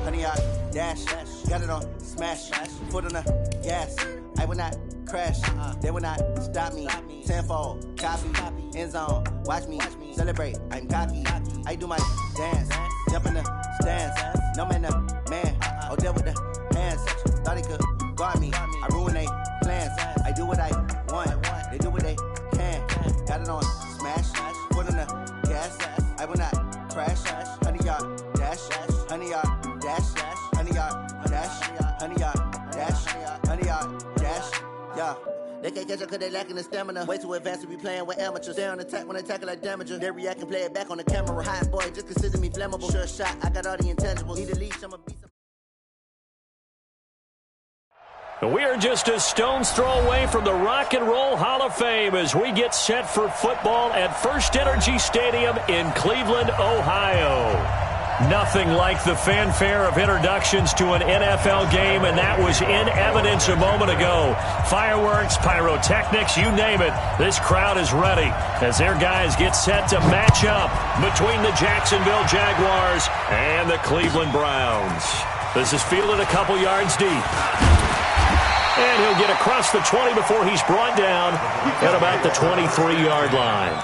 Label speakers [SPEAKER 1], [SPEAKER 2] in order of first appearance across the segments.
[SPEAKER 1] 100 yard dash. Got it on smash. Foot on the gas. I will not crash. They will not stop me. Tenfold, copy, end zone. Watch me celebrate. I'm cocky. I do my dance. Jump in the stands. No man, the man. Oh, deal with the hands. Thought he could guard me. I ruin they plans. I do what I want. They do what they can. Got it on smash. Foot on the gas. I will not crash. 100 yard dash. 100 yard dash. 100 yard dash. 100 yard dash. 100 yard dash. Yeah. They can't catch up cause they lacking the stamina. Way too advanced to be playing with amateurs. Stay on attack when they tackle like damager. They react and play it back on the camera. Hot boy, just consider me flammable. Sure shot, I got all the intangibles. Need a leash, I'ma beat some.
[SPEAKER 2] We are just a stone's throw away from the Rock and Roll Hall of Fame as we get set for football at First Energy Stadium in Cleveland, Ohio. Nothing like the fanfare of introductions to an NFL game, and that was in evidence a moment ago. Fireworks, pyrotechnics, you name it. This crowd is ready as their guys get set to match up between the Jacksonville Jaguars and the Cleveland Browns. This is fielded a couple yards deep. And he'll get across the 20 before he's brought down at about the 23-yard line.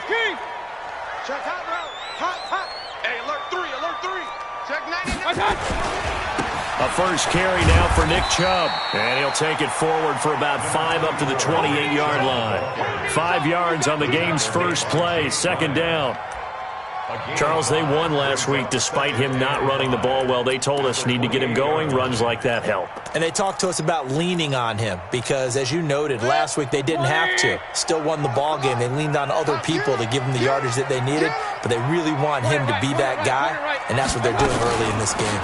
[SPEAKER 3] King! Check hot route. Hot. Hey, alert 3. Check 90.
[SPEAKER 2] A first carry now for Nick Chubb. And he'll take it forward for about 5 up to the 28-yard line. 5 yards on the game's first play. Second down. Charles, they won last week despite him not running the ball well. They told us need to get him going. Runs like that help.
[SPEAKER 4] And they talked to us about leaning on him because, as you noted, last week they didn't have to. Still won the ball game. They leaned on other people to give them the yardage that they needed, but they really want him to be that guy, and that's what they're doing early in this game.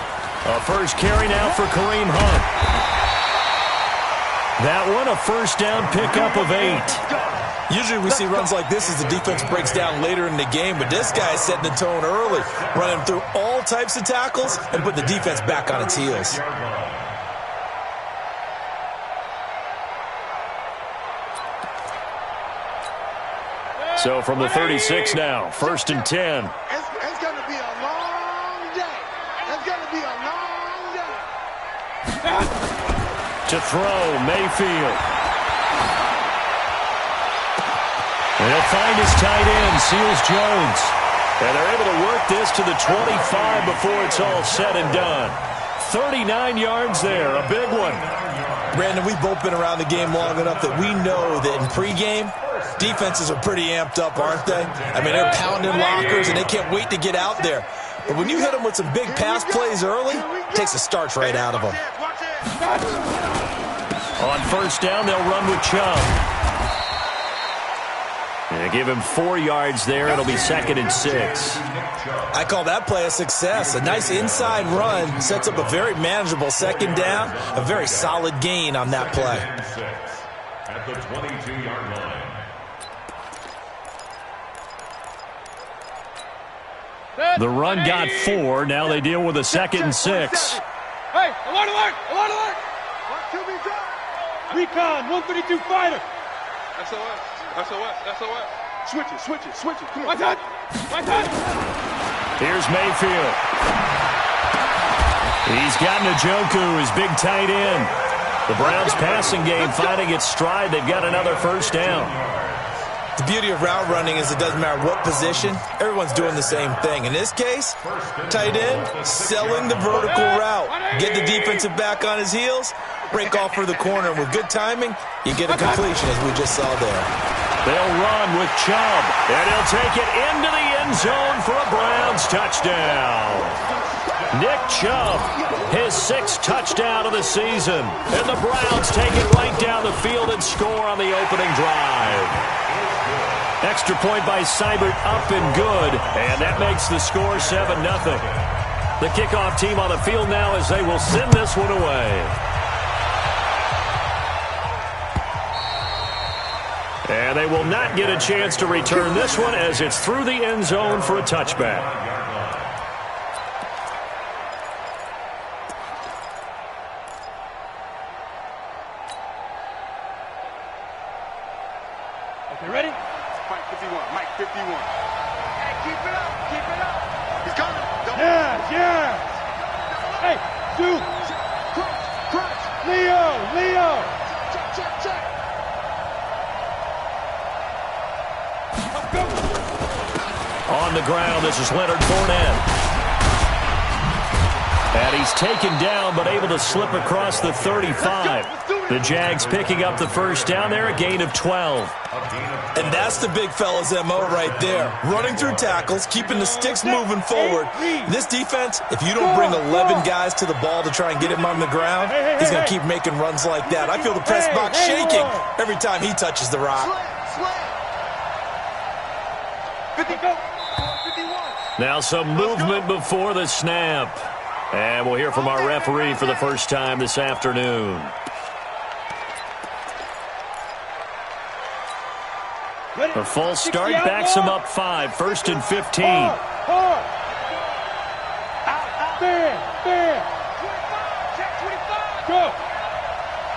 [SPEAKER 2] A first carry now for Kareem Hunt. That one, a first down pickup of 8.
[SPEAKER 4] Usually we see runs like this as the defense breaks down later in the game, but this guy is setting the tone early, running through all types of tackles and putting the defense back on its heels.
[SPEAKER 2] So from the 36 now, 1st and 10.
[SPEAKER 3] It's going to be a long day. It's going to be a long day.
[SPEAKER 2] To throw, Mayfield. And he'll find his tight end, Seals Jones. And they're able to work this to the 25 before it's all said and done. 39 yards there, a big one.
[SPEAKER 4] Brandon, we've both been around the game long enough that we know that in pregame, defenses are pretty amped up, aren't they? I mean, they're pounding lockers, and they can't wait to get out there. But when you hit them with some big pass plays early, it takes the starch right out of them.
[SPEAKER 2] On first down, they'll run with Chubb. And give him 4 yards there. It'll be 2nd and 6.
[SPEAKER 4] I call that play a success. A nice inside run sets up a very manageable second down. A very solid gain on that play.
[SPEAKER 5] At the 22-yard line.
[SPEAKER 2] The run got 4. Now they deal with a 2nd and 6.
[SPEAKER 3] Hey, alert! Recon, 132 fighter. SOS. Switch it. Come on. Watch out.
[SPEAKER 2] Here's Mayfield. He's got Njoku, his big tight end. The Browns passing game finding its stride. They've got another first down.
[SPEAKER 4] The beauty of route running is it doesn't matter what position. Everyone's doing the same thing. In this case, tight end, selling the vertical route. Get the defensive back on his heels, break off for the corner. With good timing, you get a completion as we just saw there.
[SPEAKER 2] They'll run with Chubb, and he'll take it into the end zone for a Browns touchdown. Nick Chubb, his 6th touchdown of the season. And the Browns take it right down the field and score on the opening drive. Extra point by Seibert up and good, and that makes the score 7-0. The kickoff team on the field now as they will send this one away. And they will not get a chance to return this one as it's through the end zone for a touchback.
[SPEAKER 3] Okay, ready? Mike 51, Mike 51. Hey, keep it up, keep it up. He's coming. Yes, yes. Hey, shoot. Crunch. Leo. Check. Let's go.
[SPEAKER 2] On the ground, this is Leonard Fournette. And he's taken down, but able to slip across the 35. The Jags picking up the first down there, a gain of 12.
[SPEAKER 4] And that's the big fella's MO right there. Running through tackles, keeping the sticks moving forward. This defense, if you don't bring 11 guys to the ball to try and get him on the ground, he's going to keep making runs like that. I feel the press box shaking every time he touches the rock.
[SPEAKER 3] 51.
[SPEAKER 2] Now some movement before the snap. And we'll hear from our referee for the first time this afternoon. A false start backs him up 5, 1st and 15.
[SPEAKER 3] Out. There. Check 25. Go.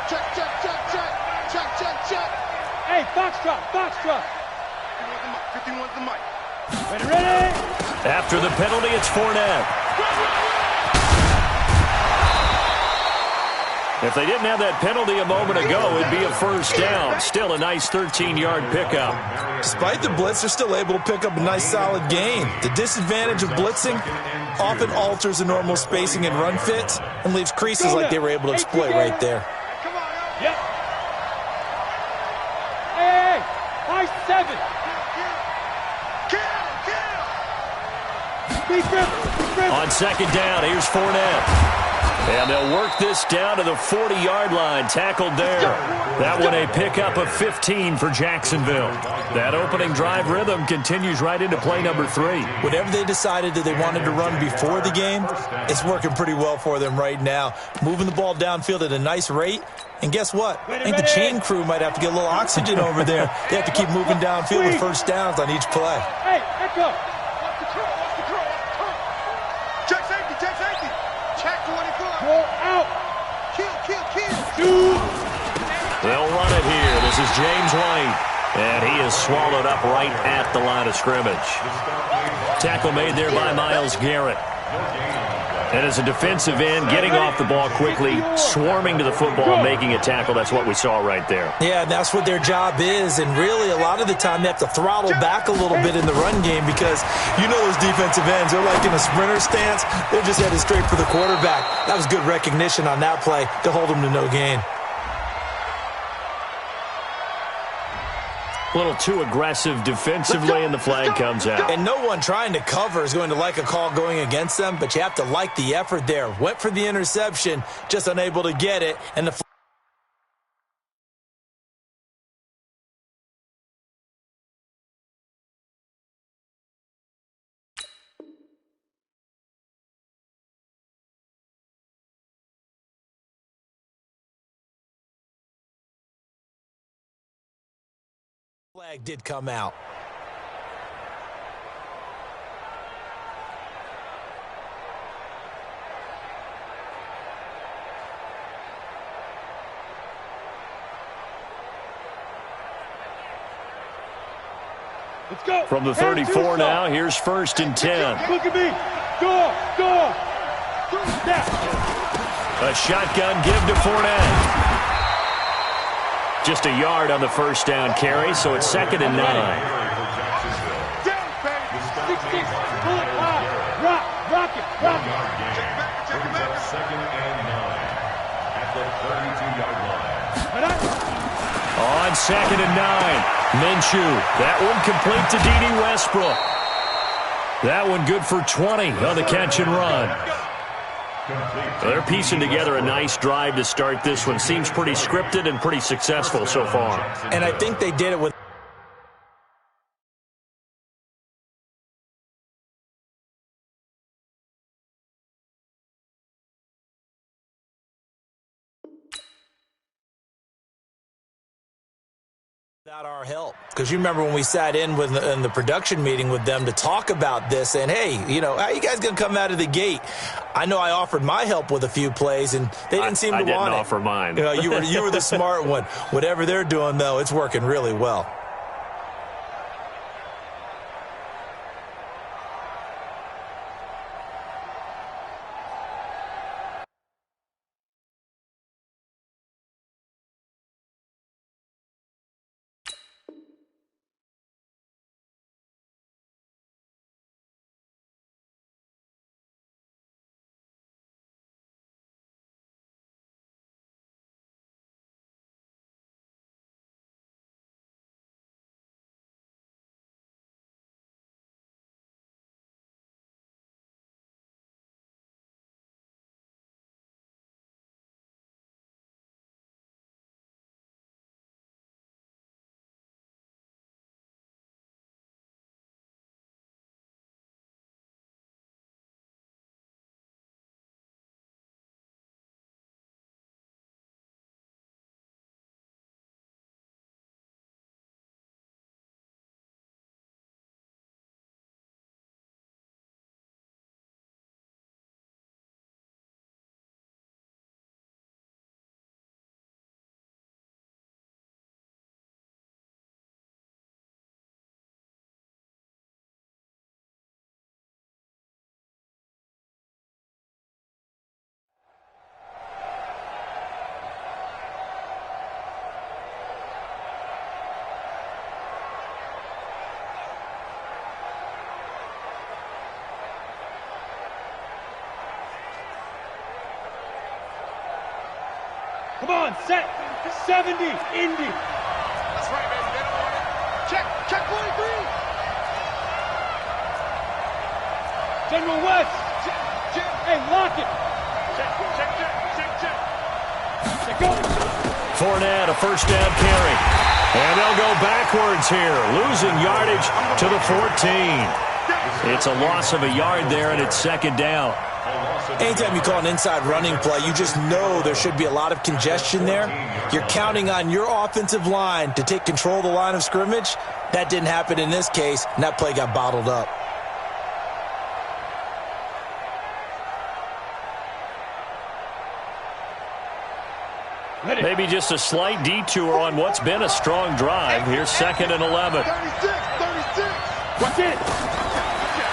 [SPEAKER 3] Check. Hey, Foxtrot. 51's the mic. Ready?
[SPEAKER 2] After the penalty, it's Fournette. If they didn't have that penalty a moment ago, it'd be a first down. Still a nice 13-yard pickup.
[SPEAKER 4] Despite the blitz, they're still able to pick up a nice, solid gain. The disadvantage of blitzing often alters the normal spacing and run fits and leaves creases like they were able to exploit right there.
[SPEAKER 3] Come on, yep. Hey, high 7. Kill.
[SPEAKER 2] On second down, here's Fournette. And they'll work this down to the 40-yard line. Tackled there. That one a pickup of 15 for Jacksonville. That opening drive rhythm continues right into play number 3.
[SPEAKER 4] Whatever they decided that they wanted to run before the game, it's working pretty well for them right now. Moving the ball downfield at a nice rate. And guess what? I think the chain crew might have to get a little oxygen over there. They have to keep moving downfield with first downs on each play.
[SPEAKER 3] Hey, let's go. Go out. Kill.
[SPEAKER 2] They'll run it here. This is James White. And he is swallowed up right at the line of scrimmage. Tackle made there by Myles Garrett. And as a defensive end, getting off the ball quickly, swarming to the football, and making a tackle. That's what we saw right there.
[SPEAKER 4] Yeah, and that's what their job is. And really, a lot of the time, they have to throttle back a little bit in the run game because you know those defensive ends, they're like in a sprinter stance. They're just headed straight for the quarterback. That was good recognition on that play to hold them to no gain.
[SPEAKER 2] A little too aggressive defensively, and the flag comes out.
[SPEAKER 4] And no one trying to cover is going to like a call going against them, but you have to like the effort there. Went for the interception, just unable to get it, and the flag did come out.
[SPEAKER 3] Let's go.
[SPEAKER 2] From the 34 now, here's 1st and 10.
[SPEAKER 3] Look at me. Go. Step.
[SPEAKER 2] A shotgun give to Fournette. Just a yard on the first down carry, so it's 2nd and 9.
[SPEAKER 3] Down, baby. 6-6. Pull it high. Rock it.
[SPEAKER 5] Check it back. 2nd and 9 at the 32-yard line.
[SPEAKER 2] On 2nd and 9, Minshew. That one complete to D.D. Westbrook. That one good for 20 on the catch and run. They're piecing together a nice drive to start this one. Seems pretty scripted and pretty successful so far.
[SPEAKER 4] And I think they did it with Without our help, because you remember when we sat in the production meeting with them to talk about this, and hey, how are you guys gonna come out of the gate? I know I offered my help with a few plays, and they didn't seem to want it.
[SPEAKER 2] I didn't offer mine.
[SPEAKER 4] You were the smart one. Whatever they're doing, though, it's working really well.
[SPEAKER 3] Come on, set. 70, Indy. That's right, baby. They don't want it. Check 43. General West. Hey, lock it. Check. Go.
[SPEAKER 2] Fournette, a first down carry. And they'll go backwards here, losing yardage to the 14. It's a loss of a yard there, and it's second down.
[SPEAKER 4] Anytime you call an inside running play, you just know there should be a lot of congestion there. You're counting on your offensive line to take control of the line of scrimmage. That didn't happen in this case, and that play got bottled up.
[SPEAKER 2] Maybe just a slight detour on what's been a strong drive. Here's 2nd and 11.
[SPEAKER 3] 36. What's it?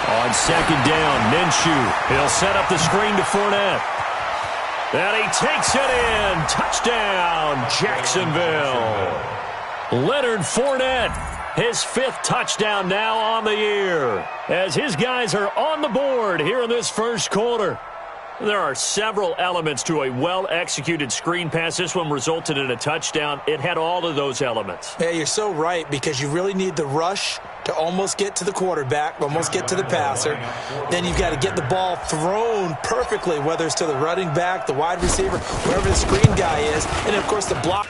[SPEAKER 2] On second down, Minshew. He'll set up the screen to Fournette. And he takes it in. Touchdown, Jacksonville. Leonard Fournette, his 5th touchdown now on the year, as his guys are on the board here in this first quarter. There are several elements to a well-executed screen pass. This one resulted in a touchdown. It had all of those elements.
[SPEAKER 4] Yeah, you're so right, because you really need the rush to almost get to the quarterback, almost get to the passer. Then you've got to get the ball thrown perfectly, whether it's to the running back, the wide receiver, wherever the screen guy is, and, of course, the block.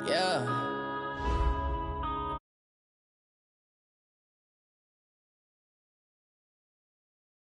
[SPEAKER 6] Yeah.